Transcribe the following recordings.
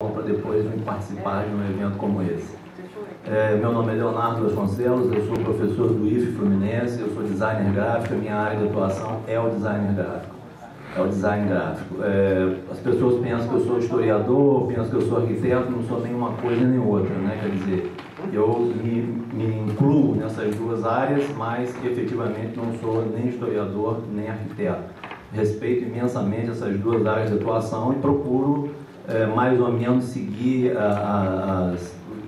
para depois vir participar de um evento como esse. Meu nome é Leonardo Vasconcelos, eu sou professor do IFE Fluminense, eu sou designer gráfico, a minha área de atuação é o design gráfico. As pessoas pensam que eu sou historiador, pensam que eu sou arquiteto, não sou nenhuma coisa nem outra, né? Quer dizer, eu me incluo nessas duas áreas, mas efetivamente não sou nem historiador nem arquiteto. Respeito imensamente essas duas áreas de atuação e procuro mais ou menos seguir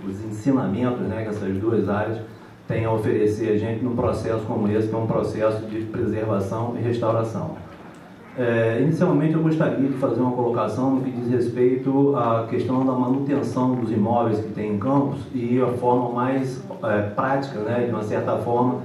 os ensinamentos, né, que essas duas áreas têm a oferecer a gente num processo como esse, que é um processo de preservação e restauração. Inicialmente eu gostaria de fazer uma colocação no que diz respeito à questão da manutenção dos imóveis que tem em Campos e a forma mais prática, né, de uma certa forma,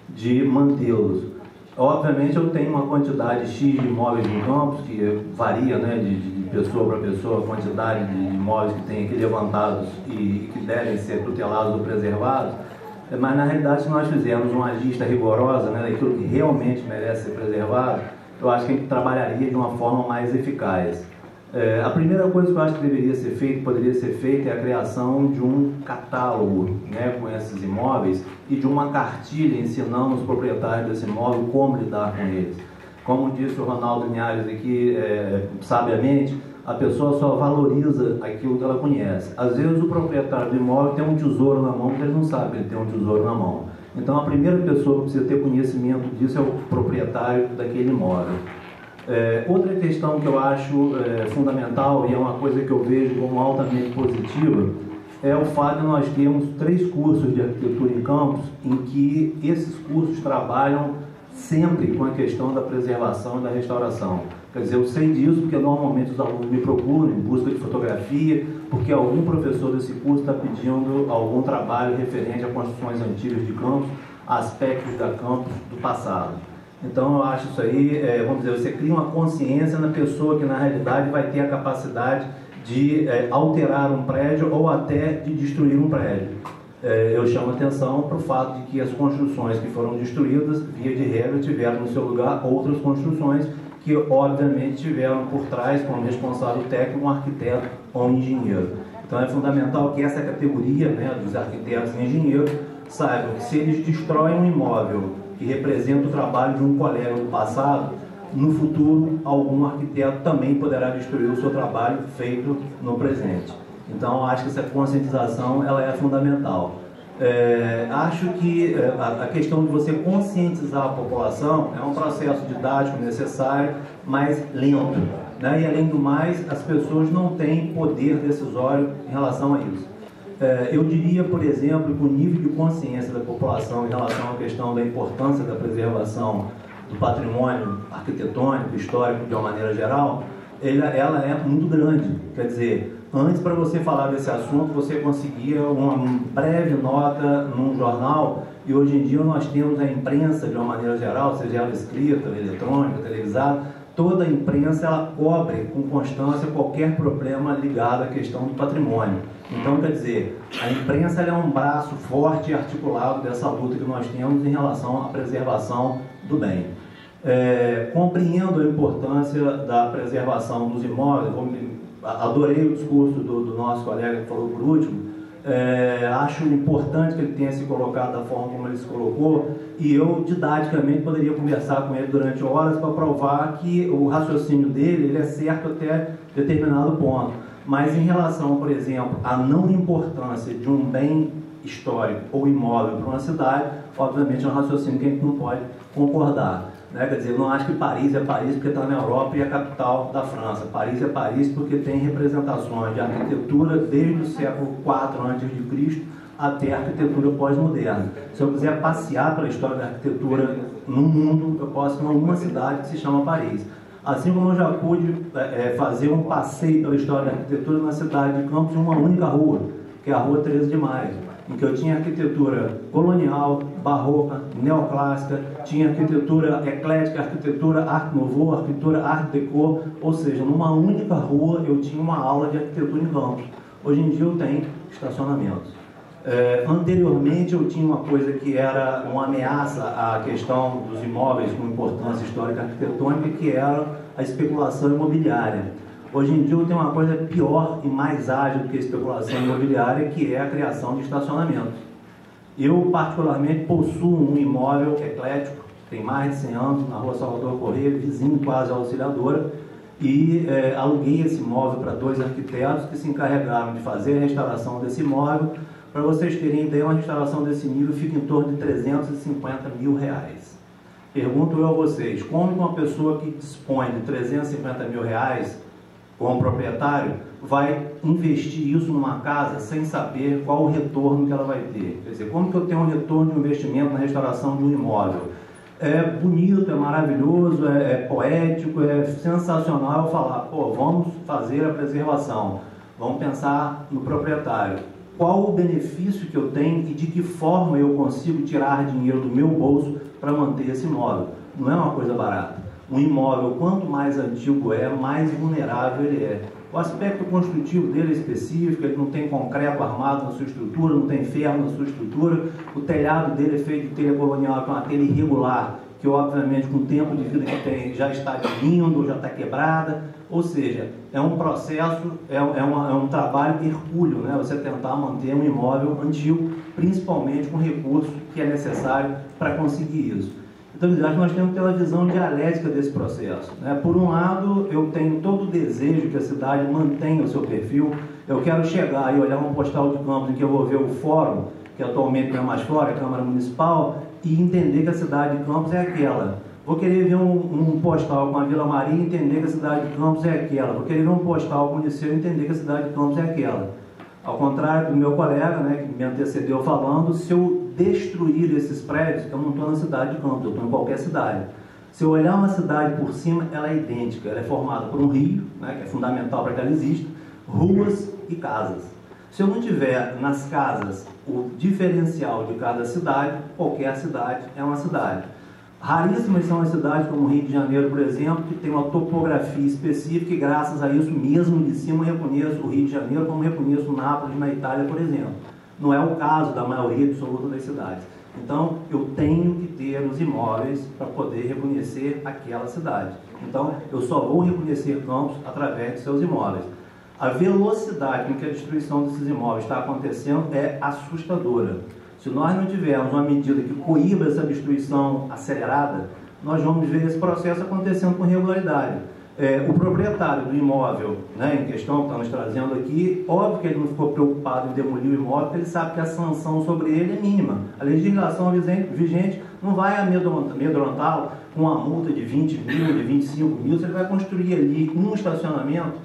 de mantê-los. Obviamente eu tenho uma quantidade X de imóveis em Campos, que varia, né, de pessoa para pessoa, a quantidade de imóveis que tem aqui levantados e que devem ser tutelados ou preservados, mas na realidade se nós fizermos uma lista rigorosa, né, daquilo que realmente merece ser preservado, eu acho que a gente trabalharia de uma forma mais eficaz. A primeira coisa que eu acho que deveria ser feita, poderia ser feita, é a criação de um catálogo, né, com esses imóveis e de uma cartilha ensinando os proprietários desse imóvel como lidar com eles. Como disse o Ronaldo Linhares aqui, sabiamente, a pessoa só valoriza aquilo que ela conhece. Às vezes o proprietário do imóvel tem um tesouro na mão, mas ele não sabe que ele tem um tesouro na mão. Então a primeira pessoa que precisa ter conhecimento disso é o proprietário daquele imóvel. Outra questão que eu acho fundamental, e é uma coisa que eu vejo como altamente positiva, é o fato de nós termos 3 cursos de arquitetura em Campos, em que esses cursos trabalham sempre com a questão da preservação e da restauração. Quer dizer, eu sei disso porque normalmente os alunos me procuram em busca de fotografia, porque algum professor desse curso está pedindo algum trabalho referente a construções antigas de Campos, aspectos da Campos do passado. Então eu acho isso aí, vamos dizer, você cria uma consciência na pessoa que na realidade vai ter a capacidade de alterar um prédio ou até de destruir um prédio. Eu chamo a atenção para o fato de que as construções que foram destruídas, via de regra, tiveram no seu lugar outras construções que obviamente tiveram por trás como responsável técnico um arquiteto ou um engenheiro. Então é fundamental que essa categoria, né, dos arquitetos e engenheiros saibam que se eles destroem um imóvel que representa o trabalho de um colega do passado, no futuro algum arquiteto também poderá destruir o seu trabalho feito no presente. Então acho que essa conscientização ela é fundamental. Acho que a questão de você conscientizar a população é um processo didático necessário, mas lento, né? E além do mais, as pessoas não têm poder decisório em relação a isso. Eu diria, por exemplo, que o nível de consciência da população em relação à questão da importância da preservação do patrimônio arquitetônico, histórico, de uma maneira geral, ela é muito grande. Quer dizer, antes, para você falar desse assunto, você conseguia uma breve nota num jornal, e hoje em dia nós temos a imprensa, de uma maneira geral, seja ela escrita, eletrônica, televisada, toda a imprensa ela cobre com constância qualquer problema ligado à questão do patrimônio. Então, quer dizer, a imprensa ela é um braço forte e articulado dessa luta que nós temos em relação à preservação do bem. Compreendo a importância da preservação dos imóveis, adorei o discurso do nosso colega que falou por último, acho importante que ele tenha se colocado da forma como ele se colocou, e eu didaticamente poderia conversar com ele durante horas para provar que o raciocínio dele ele é certo até determinado ponto. Mas em relação, por exemplo, à não importância de um bem histórico ou imóvel para uma cidade, obviamente é um raciocínio que a gente não pode concordar. Né? Quer dizer, eu não acho que Paris é Paris porque está na Europa e é a capital da França. Paris é Paris porque tem representações de arquitetura desde o século IV a.C. até a arquitetura pós-moderna. Se eu quiser passear pela história da arquitetura no mundo, eu posso ir em alguma cidade que se chama Paris. Assim como eu já pude fazer um passeio pela história da arquitetura na cidade de Campos em uma única rua, que é a Rua 13 de Maio, em que eu tinha arquitetura colonial, barroca, neoclássica, tinha arquitetura eclética, arquitetura Art Nouveau, arquitetura Art Deco, ou seja, numa única rua eu tinha uma aula de arquitetura em Campos. Hoje em dia eu tenho estacionamentos. Anteriormente eu tinha uma coisa que era uma ameaça à questão dos imóveis com importância histórica arquitetônica, que era a especulação imobiliária. Hoje em dia tem uma coisa pior e mais ágil do que a especulação imobiliária, que é a criação de estacionamentos. Eu, particularmente, possuo um imóvel eclético, tem mais de 100 anos, na rua Salvador Corrêa, vizinho quase à Auxiliadora, e aluguei esse imóvel para 2 arquitetos que se encarregaram de fazer a restauração desse imóvel. Para vocês terem ideia, uma restauração desse nível fica em torno de R$350 mil. Pergunto eu a vocês, como uma pessoa que dispõe de R$350 mil como proprietário vai investir isso numa casa sem saber qual o retorno que ela vai ter? Quer dizer, como que eu tenho um retorno de um investimento na restauração de um imóvel? É bonito, é maravilhoso, é poético, é sensacional falar, pô, vamos fazer a preservação, vamos pensar no proprietário. Qual o benefício que eu tenho e de que forma eu consigo tirar dinheiro do meu bolso para manter esse imóvel? Não é uma coisa barata. Um imóvel, quanto mais antigo é, mais vulnerável ele é. O aspecto construtivo dele é específico, ele não tem concreto armado na sua estrutura, não tem ferro na sua estrutura, o telhado dele é feito de telha colonial, que é uma telha irregular, que obviamente com o tempo de vida que tem já está diminuindo, já está quebrada, ou seja, é um processo, é um trabalho hercúleo, né? Você tentar manter um imóvel antigo, principalmente com recurso que é necessário para conseguir isso. Então, acho que nós temos que ter uma visão dialética desse processo, né? Por um lado, eu tenho todo o desejo que a cidade mantenha o seu perfil. Eu quero chegar e olhar um postal de Campos em que eu vou ver o fórum, que atualmente não é mais fórum, é a Câmara Municipal, e entender que a cidade de Campos é aquela. Vou querer ver um postal com a Vila Maria e entender que a cidade de Campos é aquela. Vou querer ver um postal com o Liceu e entender que a cidade de Campos é aquela. Ao contrário do meu colega, né, que me antecedeu falando, se eu destruir esses prédios, eu não estou na cidade de Campos, eu estou em qualquer cidade. Se eu olhar uma cidade por cima, ela é idêntica. Ela é formada por um rio, né, que é fundamental para que ela exista, ruas e casas. Se eu não tiver nas casas o diferencial de cada cidade, qualquer cidade é uma cidade. Raríssimas são as cidades como o Rio de Janeiro, por exemplo, que tem uma topografia específica e graças a isso, mesmo de cima, eu reconheço o Rio de Janeiro como reconheço o Nápoles na Itália, por exemplo. Não é o caso da maioria absoluta das cidades. Então, eu tenho que ter os imóveis para poder reconhecer aquela cidade. Então, eu só vou reconhecer Campos através de seus imóveis. A velocidade com que a destruição desses imóveis está acontecendo é assustadora. Se nós não tivermos uma medida que coíba essa destruição acelerada, nós vamos ver esse processo acontecendo com regularidade. O proprietário do imóvel, né, em questão que está nos trazendo aqui, óbvio que ele não ficou preocupado em demolir o imóvel, porque ele sabe que a sanção sobre ele é mínima. A legislação vigente não vai amedrontá-lo com uma multa de 20 mil, de 25 mil. Se ele vai construir ali um estacionamento,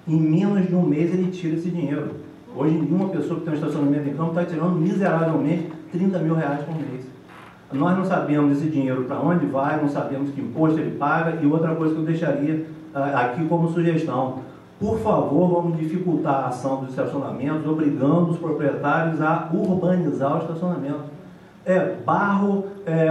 em menos de um mês ele tira esse dinheiro. Hoje em dia, uma pessoa que tem um estacionamento em campo está tirando miseravelmente 30 mil reais por mês. Nós não sabemos esse dinheiro para onde vai, não sabemos que imposto ele paga. E outra coisa que eu deixaria aqui como sugestão: por favor, vamos dificultar a ação dos estacionamentos, obrigando os proprietários a urbanizar o estacionamento. Barro,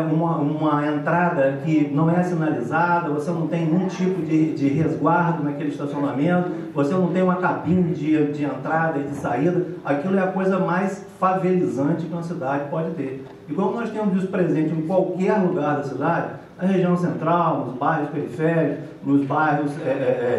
uma entrada que não é sinalizada, você não tem nenhum tipo de resguardo naquele estacionamento, você não tem uma cabine de entrada e de saída. Aquilo é a coisa mais favelizante que uma cidade pode ter. E como nós temos isso presente em qualquer lugar da cidade, na região central, nos bairros periféricos, nos bairros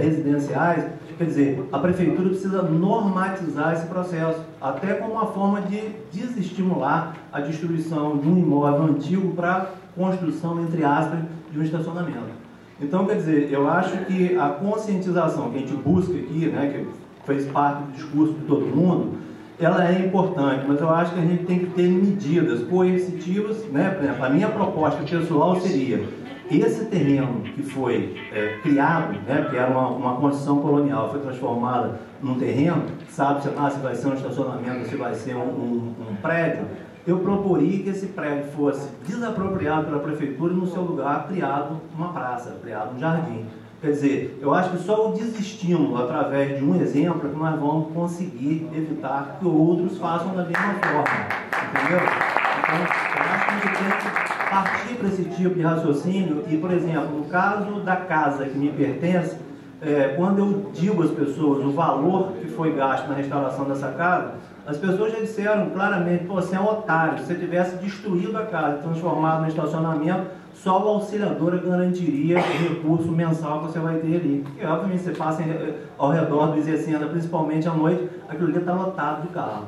residenciais, quer dizer, a prefeitura precisa normatizar esse processo, até como uma forma de desestimular a destruição de um imóvel antigo para construção, entre aspas, de um estacionamento. Então, quer dizer, eu acho que a conscientização que a gente busca aqui, né, que fez parte do discurso de todo mundo, ela é importante, mas eu acho que a gente tem que ter medidas coercitivas, né? Por exemplo, a minha proposta pessoal seria: esse terreno que foi criado, né, que era uma construção colonial, foi transformada num terreno, sabe-se lá se vai ser um estacionamento, se vai ser um prédio, eu proporia que esse prédio fosse desapropriado pela prefeitura e no seu lugar criado uma praça, criado um jardim. Quer dizer, eu acho que só o desestímulo através de um exemplo é que nós vamos conseguir evitar que outros façam da mesma forma, entendeu? Então, eu acho que a gente tem que partir para esse tipo de raciocínio e, por exemplo, no caso da casa que me pertence, quando eu digo às pessoas o valor que foi gasto na restauração dessa casa, as pessoas já disseram claramente: pô, você é um otário, se você tivesse destruído a casa, transformado no estacionamento, só o auxiliador garantiria o recurso mensal que você vai ter ali. Porque, obviamente, você passa ao redor do IZ-Center, principalmente à noite, aquilo ali está lotado de carro.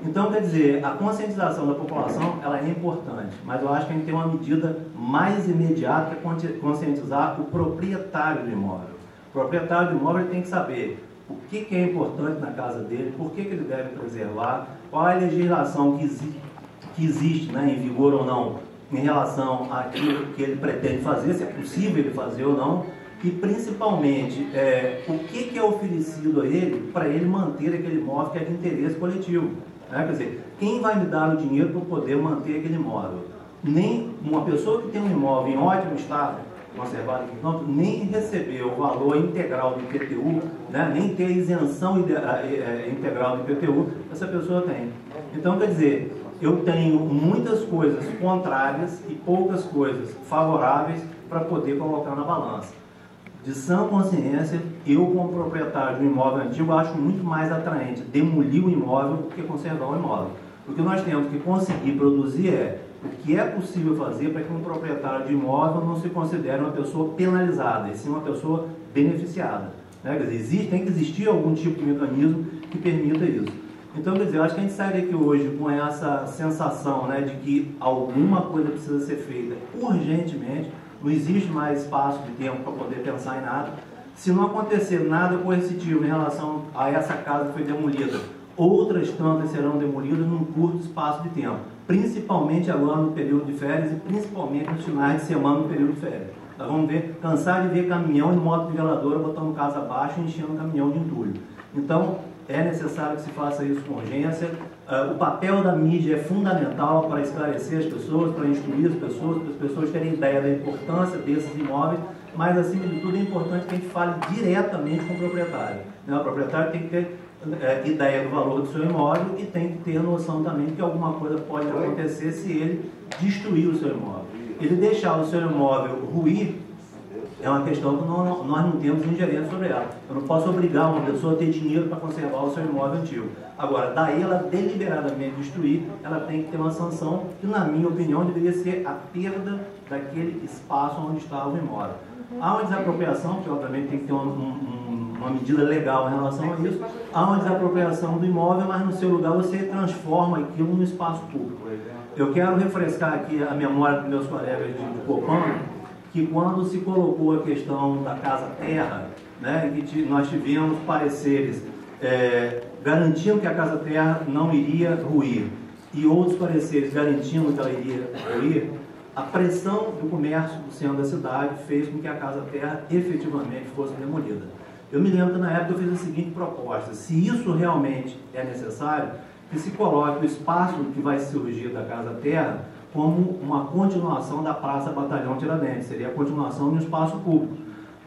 Então, quer dizer, a conscientização da população, ela é importante, mas eu acho que a gente tem uma medida mais imediata, que é conscientizar o proprietário do imóvel. O proprietário do imóvel tem que saber o que é importante na casa dele, por que ele deve preservar, qual é a legislação que existe, né, em vigor ou não, em relação àquilo que ele pretende fazer, se é possível ele fazer ou não, e principalmente o que é oferecido a ele para ele manter aquele imóvel que é de interesse coletivo. Quer dizer, quem vai me dar o dinheiro para poder manter aquele imóvel? Nem uma pessoa que tem um imóvel em ótimo estado, conservado aqui em Campos, nem receber o valor integral do IPTU, né, nem ter a isenção integral do IPTU, essa pessoa tem. Então, quer dizer, eu tenho muitas coisas contrárias e poucas coisas favoráveis para poder colocar na balança. De sã consciência, eu, como proprietário de um imóvel antigo, acho muito mais atraente demolir o imóvel do que conservar o imóvel. O que nós temos que conseguir produzir o que é possível fazer para que um proprietário de imóvel não se considere uma pessoa penalizada, e sim uma pessoa beneficiada. Quer dizer, tem que existir algum tipo de mecanismo que permita isso. Então, quer dizer, eu acho que a gente sai daqui hoje com essa sensação, né, de que alguma coisa precisa ser feita urgentemente. Não existe mais espaço de tempo para poder pensar em nada. Se não acontecer nada coercitivo em relação a essa casa que foi demolida, outras tantas serão demolidas num curto espaço de tempo, principalmente agora no período de férias e principalmente nos finais de semana no período de férias. Nós vamos cansar de ver caminhão em moto niveladora botando casa abaixo e enchendo o caminhão de entulho. Então, é necessário que se faça isso com urgência. O papel da mídia é fundamental para esclarecer as pessoas, para instruir as pessoas terem ideia da importância desses imóveis, mas, acima de tudo, é importante que a gente fale diretamente com o proprietário. O proprietário tem que ter ideia do valor do seu imóvel e tem que ter noção também de que alguma coisa pode acontecer se ele destruir o seu imóvel. Ele deixar o seu imóvel ruir é uma questão que nós não temos ingerência sobre ela. Eu não posso obrigar uma pessoa a ter dinheiro para conservar o seu imóvel antigo. Agora, daí ela deliberadamente destruir, ela tem que ter uma sanção que, na minha opinião, deveria ser a perda daquele espaço onde estava o imóvel. Há uma desapropriação, que obviamente tem que ter uma medida legal em relação a isso. Há uma desapropriação do imóvel, mas no seu lugar você transforma aquilo num espaço público. Eu quero refrescar aqui a memória dos meus colegas de Copan, que quando se colocou a questão da casa-terra, né, que nós tivemos pareceres garantindo que a casa-terra não iria ruir, e outros pareceres garantindo que ela iria ruir, a pressão do comércio do centro da cidade fez com que a casa-terra efetivamente fosse demolida. Eu me lembro que na época eu fiz a seguinte proposta: se isso realmente é necessário, que se coloque o espaço que vai surgir da casa-terra como uma continuação da Praça Batalhão Tiradentes, seria a continuação de um espaço público.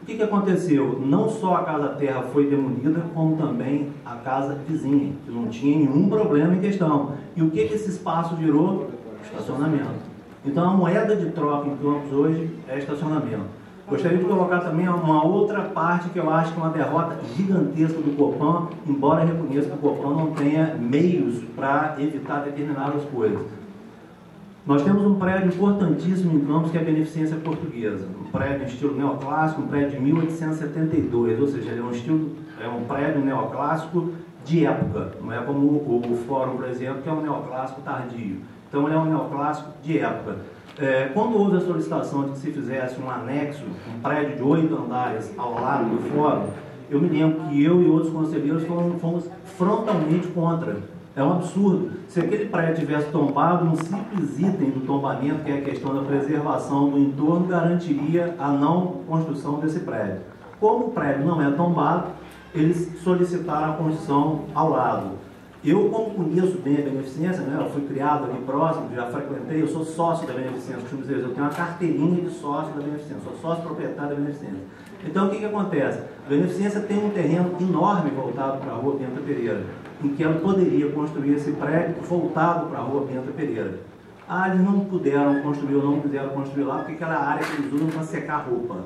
O que aconteceu? Não só a casa-terra foi demolida, como também a casa vizinha, que não tinha nenhum problema em questão. E o que esse espaço virou? Estacionamento. Então a moeda de troca em Campos hoje é estacionamento. Gostaria de colocar também uma outra parte que eu acho que é uma derrota gigantesca do Copan, embora eu reconheça que o Copan não tenha meios para evitar determinadas coisas. Nós temos um prédio importantíssimo em Campos, que é a Beneficência Portuguesa. Um prédio em estilo neoclássico, um prédio de 1872, ou seja, ele é um prédio neoclássico de época. Não é como o Fórum, por exemplo, que é um neoclássico tardio. Então, ele é um neoclássico de época. Quando houve a solicitação de que se fizesse um anexo, um prédio de 8 andares ao lado do Fórum, eu me lembro que eu e outros conselheiros fomos frontalmente contra. É um absurdo. Se aquele prédio tivesse tombado, um simples item do tombamento, que é a questão da preservação do entorno, garantiria a não construção desse prédio. Como o prédio não é tombado, eles solicitaram a construção ao lado. Eu, como conheço bem a Beneficência, né, eu fui criado ali próximo, já frequentei, eu sou sócio da Beneficência, costumo dizer, eu tenho uma carteirinha de sócio da Beneficência, sou sócio proprietário da Beneficência. Então, o que acontece? A Beneficência tem um terreno enorme voltado para a Rua Bento Pereira, em que ela poderia construir esse prédio voltado para a Rua Bento Pereira. Eles não puderam construir ou não quiseram construir lá, porque aquela área que eles usam para secar roupa.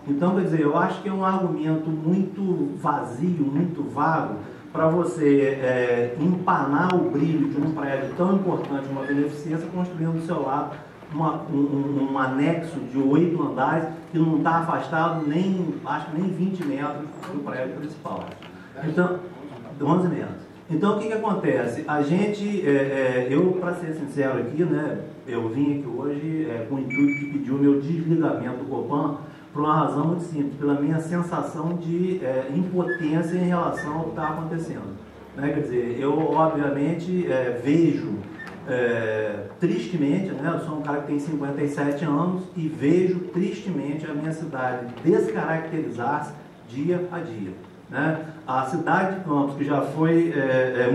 Então, quer dizer, eu acho que é um argumento muito vazio, muito vago, para você empanar o brilho de um prédio tão importante, uma beneficência, construindo do seu lado um anexo de 8 andares que não está afastado nem, acho que nem 20 metros do prédio principal. Então, 11 metros. Então, o que acontece? A gente, eu, para ser sincero aqui, né, eu vim aqui hoje com o intuito de pedir o meu desligamento do Copan por uma razão muito simples, pela minha sensação de impotência em relação ao que está acontecendo. Né? Quer dizer, eu, obviamente, vejo tristemente, né, eu sou um cara que tem 57 anos e vejo tristemente a minha cidade descaracterizar-se dia a dia. Né? A cidade de Campos, que já foi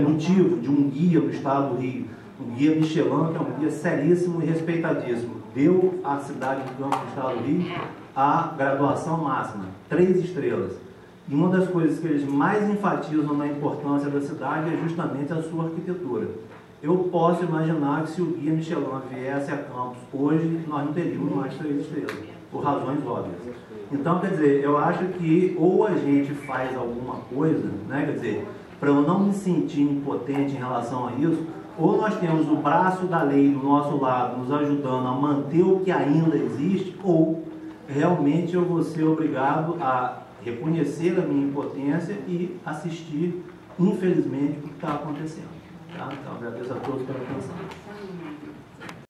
motivo de um guia do estado do Rio, um guia Michelin, que é um guia seríssimo e respeitadíssimo, deu à cidade de Campos do estado do Rio a graduação máxima, 3 estrelas. E uma das coisas que eles mais enfatizam na importância da cidade é justamente a sua arquitetura. Eu posso imaginar que se o guia Michelin viesse a Campos hoje, nós não teríamos mais 3 estrelas, por razões óbvias. Então, quer dizer, eu acho que ou a gente faz alguma coisa, né, quer dizer, para eu não me sentir impotente em relação a isso, ou nós temos o braço da lei do nosso lado nos ajudando a manter o que ainda existe, ou realmente eu vou ser obrigado a reconhecer a minha impotência e assistir, infelizmente, o que está acontecendo. Tá? Então, agradeço a todos pela atenção.